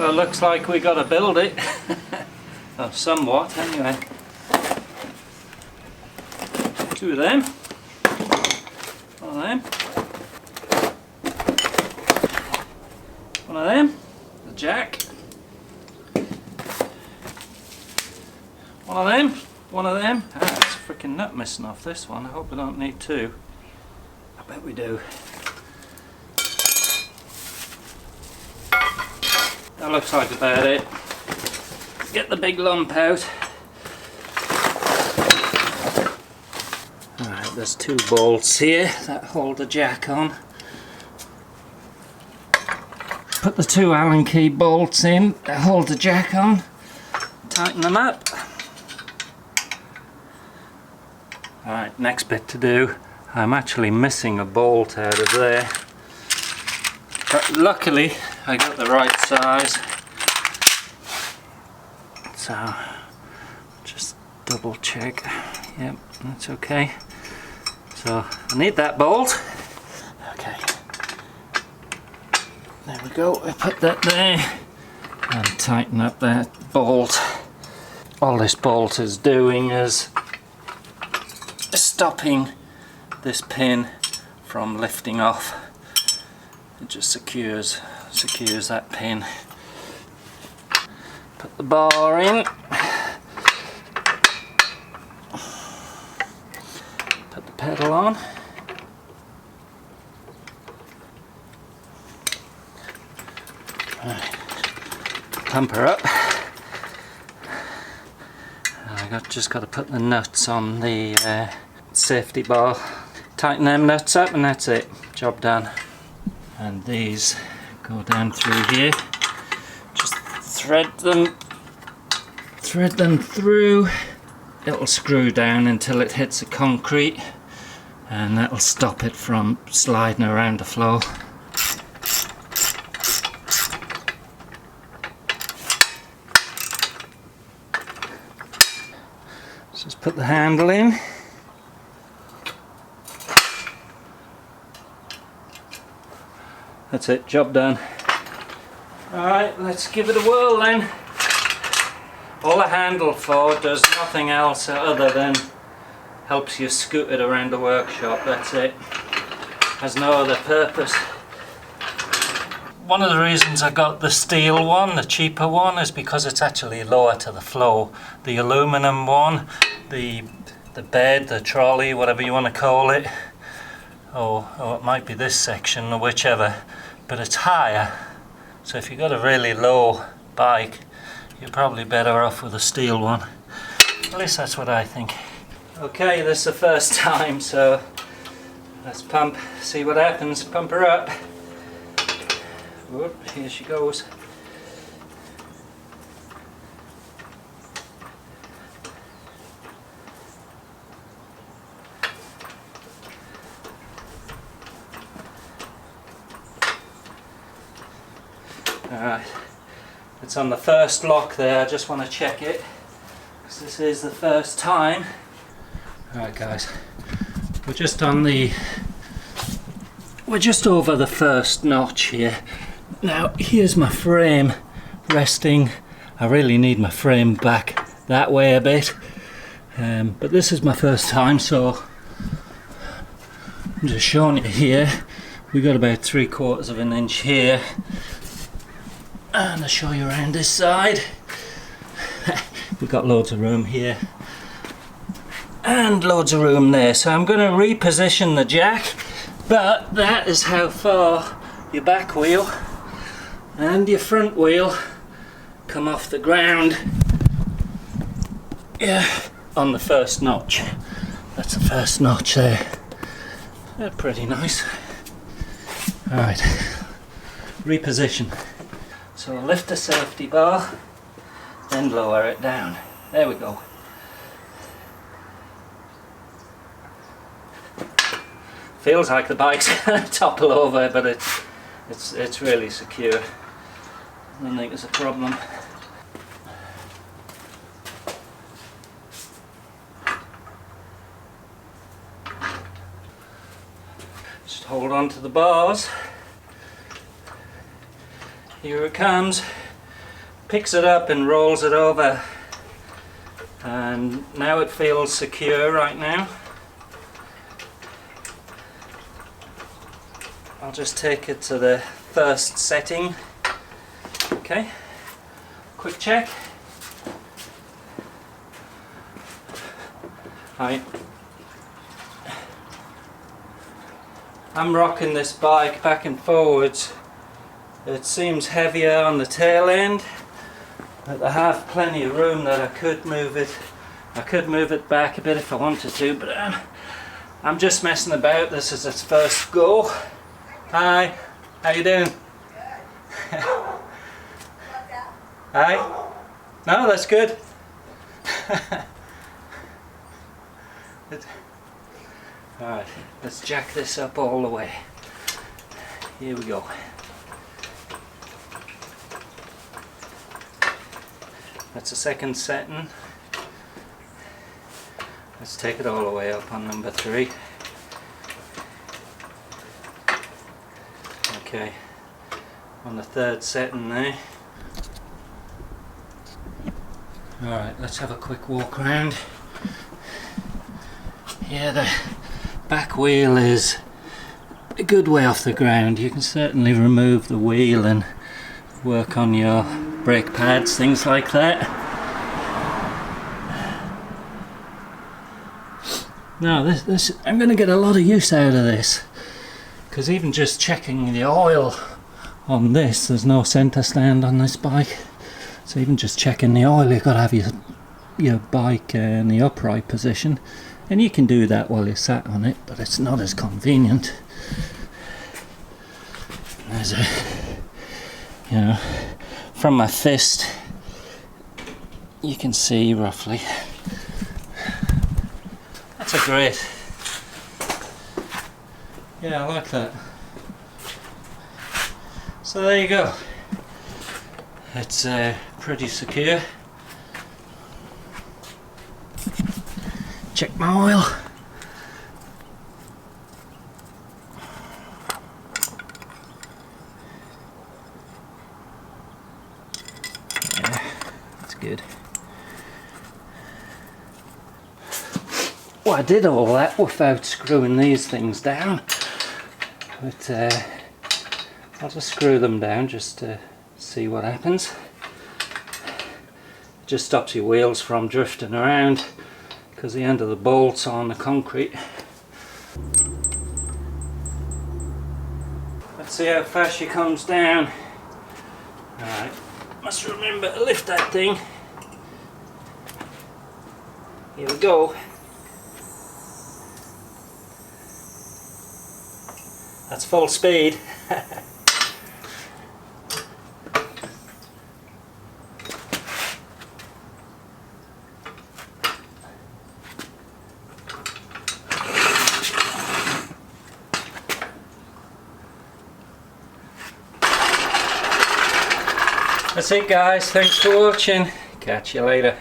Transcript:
Well, it looks like we got to build it. Oh, somewhat, anyway. 2 of them. 1 of them. 1 of them. The jack. 1 of them. 1 of them. Ah, there's a freaking nut missing off this one. I hope we don't need 2. I bet we do. That looks like about it. Get the big lump out. Alright, there's 2 bolts here that hold the jack on. Put the 2 Allen key bolts in that hold the jack on. Tighten them up. Alright, next bit to do. I'm actually missing a bolt out of there. But luckily I got the right size, so just double check. Yep, that's okay. So I need that bolt. Okay, there we go. I put that there and tighten up that bolt. All this bolt is doing is stopping this pin from lifting off. It just secures that pin. Put the bar in. Put the pedal on. Right. Pump her up. Just got to put the nuts on the safety bar. Tighten them nuts up and that's it. Job done. And these go down through here. Just thread them through. It'll screw down until it hits the concrete, and that'll stop it from sliding around the floor. Just put the handle in. That's it, job done. Alright, let's give it a whirl then. All the handle for does nothing else other than helps you scoot it around the workshop, that's it. Has no other purpose. One of the reasons I got the steel one, the cheaper one, is because it's actually lower to the floor. The aluminum one, the bed, the trolley, whatever you want to call it, or it might be this section or whichever, but it's higher. So if you've got a really low bike, you're probably better off with a steel one. At least that's what I think. Okay, this is the first time, so let's pump, see what happens. Pump her up. Whoop, here she goes. Alright, it's on the first lock there. I just want to check it because this is the first time. Alright guys, we're just over the first notch here. Now here's my frame resting. I really need my frame back that way a bit, but this is my first time, so I'm just showing it here. We got about 3/4 of an inch here. And I'll show you around this side. We've got loads of room here and loads of room there, so I'm going to reposition the jack, but that is how far your back wheel and your front wheel come off the ground. Yeah, on the first notch. That's the first notch there. They're pretty nice. Alright, reposition. So lift the safety bar, then lower it down. There we go. Feels like the bike's going to topple over, but it's really secure. I don't think there's a problem. Just hold on to the bars. Here it comes. picks it up and rolls it over, and now it feels secure right now. I'll just take it to the first setting. Okay, quick check. Hi. I'm rocking this bike back and forwards. It seems heavier on the tail end, but I have plenty of room that I could move it. I could move it back a bit if I wanted to, but I'm just messing about. This is its first go. Hi, how you doing? Hi? No, that's good. Alright, let's jack this up all the way. Here we go. That's the second setting. Let's take it all the way up on number 3. Okay, on the third setting now. Alright, let's have a quick walk around. Yeah, the back wheel is a good way off the ground. You can certainly remove the wheel and work on your brake pads, things like that. Now this I'm going to get a lot of use out of this, because even just checking the oil on this, there's no center stand on this bike, so even just checking the oil, you've got to have your bike in the upright position. And you can do that while you're sat on it, but it's not as convenient. There's a, you know, from my fist, you can see roughly. That's a great. Yeah, I like that. So there you go. It's pretty secure. Check my oil. Yeah, that's good. Well, I did all that without screwing these things down, but I'll just screw them down just to see what happens. It just stops your wheels from drifting around, because the end of the bolts are on the concrete. Let's see how fast she comes down. Alright, must remember to lift that thing. Here we go. That's full speed. That's it guys, thanks for watching, catch you later.